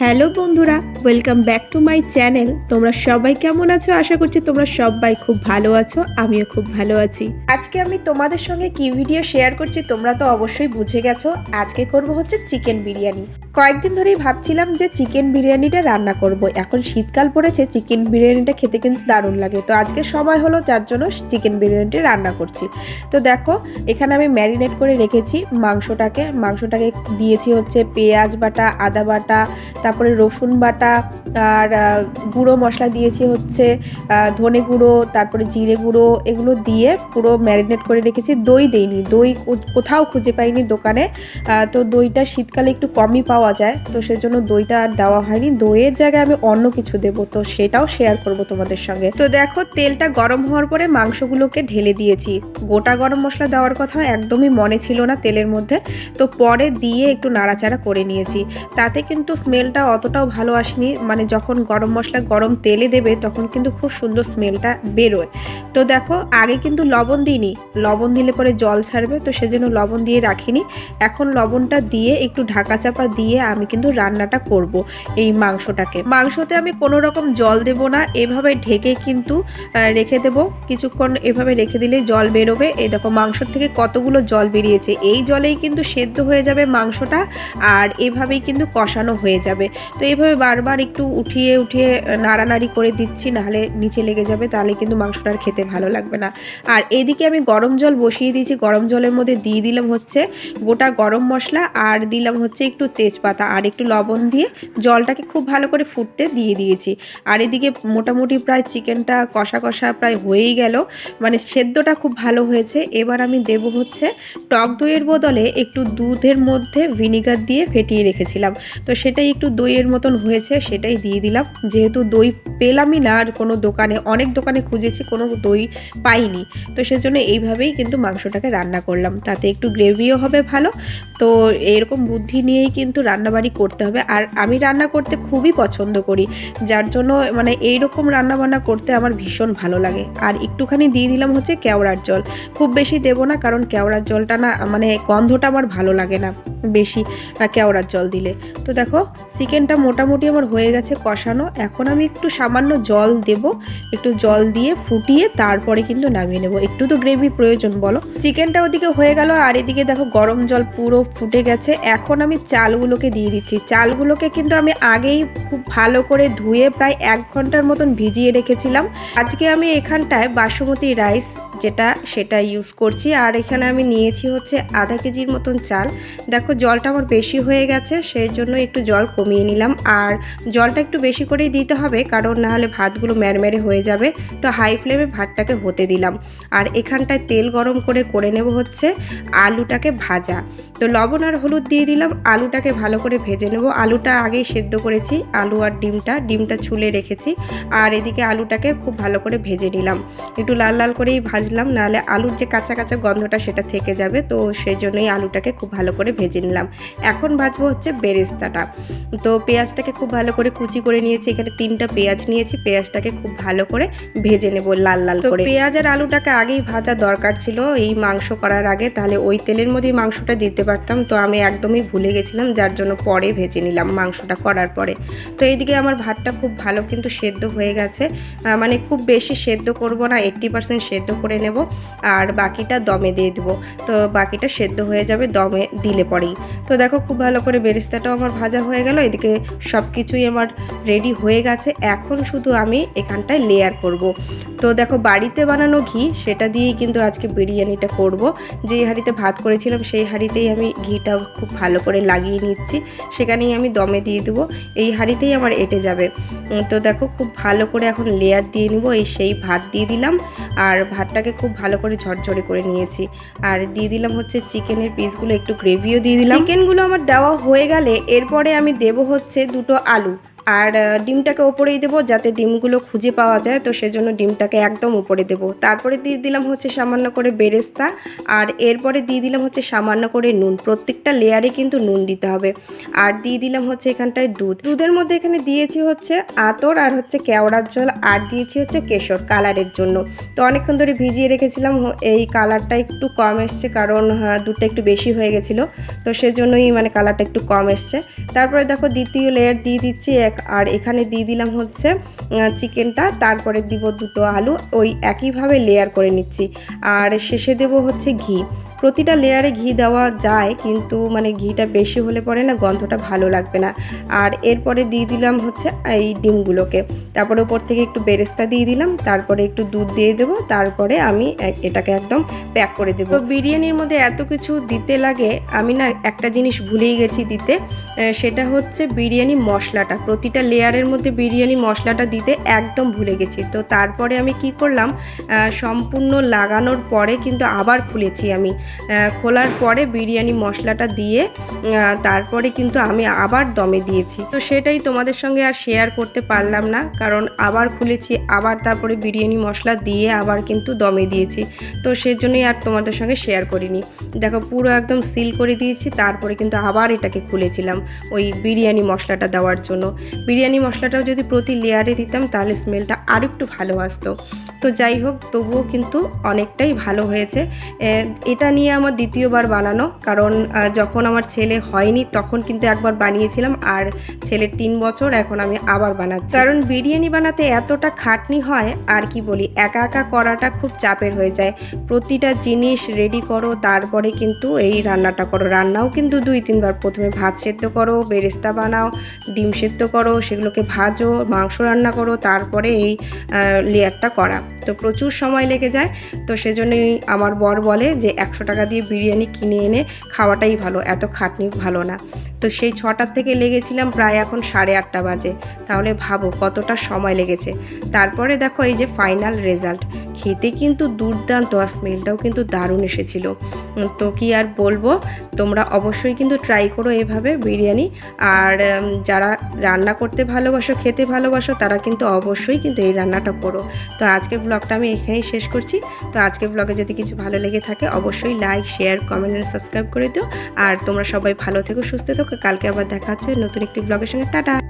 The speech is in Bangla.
হ্যালো বন্ধুরা, welcome back to my channel. তোমরা সবাই কেমন আছো? আশা করছি তোমরা সবাই খুব ভালো আছো, আমিও খুব ভালো আছি। আজকে আমি তোমাদের সঙ্গে কি ভিডিও শেয়ার করছি তোমরা তো অবশ্যই বুঝে গেছো। আজকে করব হচ্ছে চিকেন বিরিয়ানি। কয়েকদিন ধরেই ভাবছিলাম যে চিকেন বিরিয়ানিটা রান্না করব। এখন শীতকাল পড়েছে, চিকেন বিরিয়ানিটা খেতে কিন্তু দারুণ লাগে। তো আজকে সময় হলো, যার জন্য চিকেন বিরিয়ানিটা রান্না করছি। তো দেখো, এখানে আমি ম্যারিনেট করে রেখেছি মাংসটাকে দিয়েছি হচ্ছে পেঁয়াজ বাটা, আদা বাটা, তারপরে রসুন বাটা, আর গুঁড়ো মশলা দিয়েছি হচ্ছে ধনে গুঁড়ো, তারপরে জিরে গুঁড়ো, এগুলো দিয়ে পুরো ম্যারিনেট করে রেখেছি। দই দেইনি, দই কোথাও খুঁজে পাইনি দোকানে। তো দইটা শীতকালে একটু কমই পাওয়া যায়, তো সেজন্য দইটা আর দেওয়া হয়নি। দইয়ের জায়গায় আমি অন্য কিছু দেবো, তো সেটাও শেয়ার করব তোমাদের সঙ্গে। তো দেখো, তেলটা গরম হওয়ার পরে মাংসগুলোকে ঢেলে দিয়েছি। গোটা গরম মশলা দেওয়ার কথা একদমই মনে ছিল না তেলের মধ্যে, তো পরে দিয়ে একটু নাড়াচাড়া করে নিয়েছি। তাতে কিন্তু স্মেলটা অতটাও ভালো আসেনি, মানে যখন গরম মশলা গরম তেলে দেবে তখন কিন্তু খুব সুন্দর স্মেলটা বেরোয়। তো দেখো, আগে কিন্তু লবণ দিইনি, লবণ দিলে পরে জল ছাড়বে, তো সেজন্য লবণ দিয়ে রাখিনি। এখন লবণটা দিয়ে একটু ঢাকা চাপা দিয়ে আমি কিন্তু রান্নাটা করব। এই মাংসতে আমি কোনো রকম জল দেব না, এভাবে ঢেকে কিন্তু রেখে দেব কিছুক্ষণ। এভাবে রেখে দিলে জল বেরোবে। এই দেখো, মাংস থেকে কতগুলো জল বেরিয়েছে। এই জলেই কিন্তু সেদ্ধ হয়ে যাবে মাংসটা, আর এভাবেই কিন্তু কষানো হয়ে যাবে। তো এইভাবে বারবার একটু উঠিয়ে উঠিয়ে নাড়ানাড়ি করে দিচ্ছি, নাহলে নিচে লেগে যাবে, তাহলে কিন্তু মাংসটা আর খেতে ভালো লাগবে না। আর এদিকে আমি গরম জল বসিয়ে দিয়েছি। গরম জলের মধ্যে দিয়ে দিলাম হচ্ছে গোটা গরম মশলা, আর দিলাম হচ্ছে একটু তেজপাতা, আর একটু লবণ দিয়ে জলটাকে খুব ভালো করে ফুটতে দিয়ে দিয়েছি। আর এদিকে মোটামুটি প্রায় চিকেনটা কষা কষা প্রায় হয়েই গেল, মানে সেদ্ধটা খুব ভালো হয়েছে। এবার আমি দেব হচ্ছে টক দইয়ের বদলে একটু দুধের মধ্যে ভিনিগার দিয়ে ফেটিয়ে রেখেছিলাম, তো সেটাই একটু দইয়ের মতন হয়েছে, সেটাই দিয়ে দিলাম। যেহেতু দই পেলামই না আর কোনো দোকানে, অনেক দোকানে খুঁজেছি, কোনো দই পাইনি, তো সেজন্য এইভাবেই কিন্তু মাংসটাকে রান্না করলাম। তাতে একটু গ্রেভিও হবে ভালো। তো এরকম বুদ্ধি নিয়েই কিন্তু রান্নাবাড়ি করতে হবে। আর আমি রান্না করতে খুবই পছন্দ করি, যার জন্য মানে এইরকম রান্নাবান্না করতে আমার ভীষণ ভালো লাগে। আর একটুখানি দিয়ে দিলাম হচ্ছে কেওড়ার জল, খুব বেশি দেবো না, কারণ কেওড়ার জলটা না, মানে গন্ধটা আমার ভালো লাগে না বেশি কেওড়ার জল দিলে। তো দেখো, চিকেনটা মোটামুটি আমার হয়ে গেছে কষানো। এখন আমি একটু সামান্য জল দেব, একটু জল দিয়ে ফুটিয়ে তারপরে কিন্তু নামিয়ে নেব। একটু তো গ্রেভি প্রয়োজন, বলো। চিকেনটা ওদিকে হয়ে গেল, আর এদিকে দেখো গরম জল পুরো ফুটে গেছে। এখন আমি চালগুলোকে দিয়ে দিচ্ছি। চালগুলোকে কিন্তু আমি আগেই খুব ভালো করে ধুয়ে প্রায় 1 ঘন্টার মতন ভিজিয়ে রেখেছিলাম। আজকে আমি এখানটায় বাসমতি রাইস সেটা ইউজ করছি। আর এখানে আমি নিয়েছি হচ্ছে আধা কেজির মতন চাল। দেখো, জলটা আমার বেশি হয়ে গেছে, সেই জন্য একটু জল কমিয়ে নিলাম। আর জলটা একটু বেশি করেই দিতে হবে, কারণ নাহলে ভাতগুলো ম্যারম্যারে হয়ে যাবে। তো হাই ফ্লেমে ভাতটাকে হতে দিলাম। আর এখানটায় তেল গরম করে নেব হচ্ছে আলুটাকে ভাজা। তো লবণ আর হলুদ দিয়ে দিলাম, আলুটাকে ভালো করে ভেজে নেব। আলুটা আগেই সেদ্ধ করেছি, আলু আর ডিমটা ছুলে রেখেছি। আর এদিকে আলুটাকে খুব ভালো করে ভেজে নিলাম, একটু লাল লাল করেই ভাজলাম, নাহলে আলুর যে কাঁচা কাঁচা গন্ধটা সেটা থেকে যাবে। তো সেই জন্যই আলুটাকে খুব ভালো করে ভেজে নিলাম। এখন ভাজবো হচ্ছে বেরেস্তাটা। তো পেঁয়াজটাকে খুব ভালো করে কুচি করে নিয়েছি, এখানে 3টা পেঁয়াজ নিয়েছি। পেঁয়াজটাকে খুব ভালো করে ভেজে নেব লাল লাল করে। পেঁয়াজ আর আলুটাকে আগেই ভাজা দরকার ছিল এই মাংস করার আগে, তাহলে ওই তেলের মধ্যেই মাংসটা দিতে পারতাম। তো আমি একদমই ভুলে গেছিলাম, যার জন্য পরে ভেজে নিলাম মাংসটা করার পরে। তো এইদিকে আমার ভাতটা খুব ভালো কিন্তু সেদ্ধ হয়ে গেছে, মানে খুব বেশি সেদ্ধ করব না, 80% সেদ্ধ করে নেব, আর বাকিটা দমে দিয়ে দেবো। তো বাকিটা সেদ্ধ হয়ে যাবে দমে দিলে পরেই। তো দেখো, খুব ভালো করে বেরেস্তাটাও আমার ভাজা হয়ে গেল। এদিকে সব কিছুই আমার রেডি হয়ে গেছে। এখন শুধু আমি এখানটায় লেয়ার করব। তো দেখো, বাড়িতে বানানো ঘি, সেটা দিয়েই কিন্তু আজকে বিরিয়ানিটা করব। যেই হাঁড়িতে ভাত করেছিলাম সেই হাঁড়িতেই আমি ঘিটা খুব ভালো করে লাগিয়ে নিচ্ছি, সেখানেই আমি দমে দিয়ে দেবো। এই হাঁড়িতেই আমার এঁটে যাবে। তো দেখো, খুব ভালো করে এখন লেয়ার দিয়ে নিব। সেই ভাত দিয়ে দিলাম, আর ভাতটাকে খুব ভালো করে ঝরঝরে করে নিয়েছি। আর দিয়ে দিলাম হচ্ছে চিকেনের পিসগুলো, একটু গ্রেভিও দিয়ে দিলাম। চিকেনগুলো আমার দেওয়া হয়ে গেলে এরপরে আমি দেব হচ্ছে 2টো আলু। আর ডিমটাকে ওপরেই দেবো যাতে ডিমগুলো খুঁজে পাওয়া যায়, তো সেজন্য ডিমটাকে একদম উপরে দেবো। তারপরে দিয়ে দিলাম হচ্ছে সামান্য করে বেরেস্তা, আর এরপরে দিয়ে দিলাম হচ্ছে সামান্য করে নুন। প্রত্যেকটা লেয়ারে কিন্তু নুন দিতে হবে। আর দিয়ে দিলাম হচ্ছে এখানটায় দুধের মধ্যে এখানে দিয়েছি হচ্ছে আতর আর হচ্ছে কেওড়ার জল, আর দিয়েছি হচ্ছে কেশর কালারের জন্য। তো অনেকক্ষণ ধরে ভিজিয়ে রেখেছিলাম, এই কালারটা একটু কম এসছে কারণ দুধটা একটু বেশি হয়ে গেছিলো, তো সেজন্যই মানে কালারটা একটু কম এসছে। তারপরে দেখো দ্বিতীয় লেয়ার দিয়ে দিচ্ছি আর এখানে দিয়ে দিলাম হচ্ছে চিকেনটা, তারপরে দিব দুটো আলু, ওই একইভাবে লেয়ার করে নিচ্ছি। আর শেষে দেব হচ্ছে ঘি। প্রতিটা লেয়ারে ঘি দেওয়া যায়, কিন্তু মানে ঘিটা বেশি হলে পরে না গন্ধটা ভালো লাগবে না। আর এরপরে দিয়ে দিলাম হচ্ছে এই ডিমগুলোকে, তারপরে উপর থেকে একটু বেরেস্তা দিয়ে দিলাম, তারপরে একটু দুধ দিয়ে দেবো, তারপরে আমি এটাকে একদম প্যাক করে দেবো। বিরিয়ানির মধ্যে এত কিছু দিতে লাগে, আমি না একটা জিনিস ভুলেই গেছি দিতে, সেটা হচ্ছে বিরিয়ানি মশলাটা। প্রতিটা লেয়ারের মধ্যে বিরিয়ানি মশলাটা দিতে একদম ভুলে গেছি। তো তারপরে আমি কি করলাম, সম্পূর্ণ লাগানোর পরে কিন্তু আবার খুলেছি আমি। খোলার পরে বিরিয়ানি মশলাটা দিয়ে তারপরে কিন্তু আমি আবার দমে দিয়েছি। তো সেটাই তোমাদের সঙ্গে আর শেয়ার করতে পারলাম না, কারণ আবার খুলেছি, আবার তারপরে বিরিয়ানি মশলা দিয়ে আবার কিন্তু দমে দিয়েছি। তো সেজন্যই আর তোমাদের সঙ্গে শেয়ার করিনি। দেখো পুরো একদম সিল করে দিয়েছি, তারপরে কিন্তু আবার এটাকে খুলেছিলাম ওই বিরিয়ানি মশলাটা দেওয়ার জন্য। বিরিয়ানি মশলাটাও যদি প্রতি লেয়ারে দিতাম তাহলে স্মেলটা আরও একটু ভালো আসতো। তো যাই হোক, তবুও কিন্তু অনেকটাই ভালো হয়েছে। এটা নিয়ে আমার দ্বিতীয়বার বানানো, কারণ যখন আমার ছেলে হয়নি তখন কিন্তু একবার বানিয়েছিলাম, আর ছেলের 3 বছর, এখন আমি আবার বানাচ্ছি। কারণ বিরিয়ানি বানাতে এতটা খাটনি হয়, আর কি বলি, একা একা করাটা খুব চাপের হয়ে যায়। প্রতিটা জিনিস রেডি করো, তারপরে কিন্তু এই রান্নাটা করো। রান্নাও কিন্তু 2-3 বার, প্রথমে ভাত সেদ্ধ করো, বেরেস্তা বানাও, ডিম সেদ্ধ করো, সেগুলোকে ভাজো, মাংস রান্না করো, তারপরে এই লেয়ারটা করা, তো প্রচুর সময় লেগে যায়। তো সেজন্যই আমার বর বলে যে 100 টাকা দিয়ে বিরিয়ানি কিনে এনে খাওয়াটাই ভালো, এত খাটনি ভালো না। তো সেই 6টার থেকে লেগেছিলাম প্রায় এখন 8:30 বাজে, তাহলে ভাবো কতটা সময় লেগেছে। তারপরে দেখো এই যে ফাইনাল রেজাল্ট, খেতে কিন্তু দুর্দান্ত, আর স্মেলটাও কিন্তু দারুণ এসেছিল। তো কি আর বলবো, তোমরা অবশ্যই কিন্তু ট্রাই করো এভাবে বিরিয়ানি। আর যারা রান্না করতে ভালোবাসো, খেতে ভালোবাসো, তারা কিন্তু অবশ্যই কিন্তু এই রান্নাটা করো। তো আজকের ব্লগটা আমি এখানেই শেষ করছি। তো আজকের ব্লগে যদি কিছু ভালো লেগে থাকে অবশ্যই লাইক, শেয়ার, কমেন্ট আর সাবস্ক্রাইব করে দিও। আর তোমরা সবাই ভালো থেকো, সুস্থ থেকো। কালকে আবার দেখা হচ্ছে নতুন একটি ব্লগের সঙ্গে। টাটা।